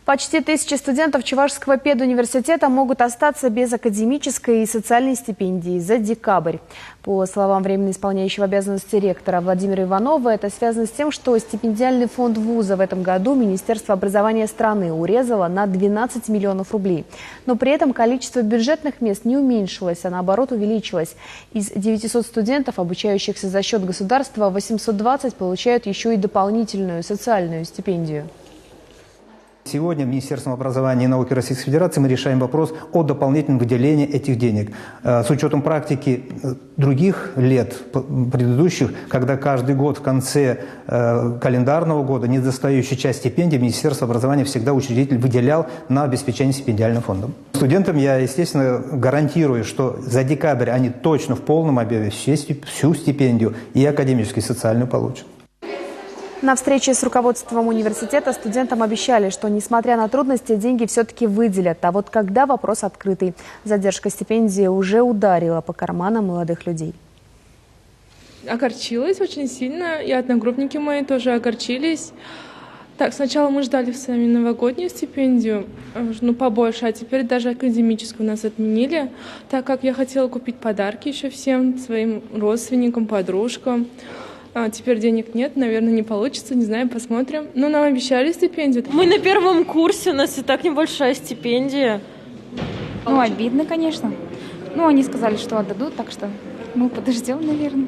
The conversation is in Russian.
Почти 1000 студентов Чувашского педуниверситета могут остаться без академической и социальной стипендии за декабрь. По словам временно исполняющего обязанности ректора Владимира Иванова, это связано с тем, что стипендиальный фонд вуза в этом году Министерство образования страны урезало на 12 миллионов рублей. Но при этом количество бюджетных мест не уменьшилось, а наоборот увеличилось. Из 900 студентов, обучающихся за счет государства, 820 получают еще и дополнительную социальную стипендию. Сегодня Министерством образования и науки Российской Федерации мы решаем вопрос о дополнительном выделении этих денег. С учетом практики других лет, предыдущих, когда каждый год в конце календарного года недостающую часть стипендий Министерство образования всегда учредитель выделял на обеспечение стипендиальным фондом. Студентам я, естественно, гарантирую, что за декабрь они точно в полном объеме всю стипендию и академическую, и социальную получат. На встрече с руководством университета студентам обещали, что, несмотря на трудности, деньги все-таки выделят. А вот когда — вопрос открытый. Задержка стипендии уже ударила по карманам молодых людей. Огорчилась очень сильно, и одногруппники мои тоже огорчились. Так, сначала мы ждали с вами новогоднюю стипендию, побольше, а теперь даже академическую у нас отменили, так как я хотела купить подарки еще всем своим родственникам, подружкам. Теперь денег нет, наверное, не получится, не знаю, посмотрим. Но нам обещали стипендию. Мы на первом курсе, у нас и так небольшая стипендия. Обидно, конечно. Они сказали, что отдадут, так что мы подождем, наверное.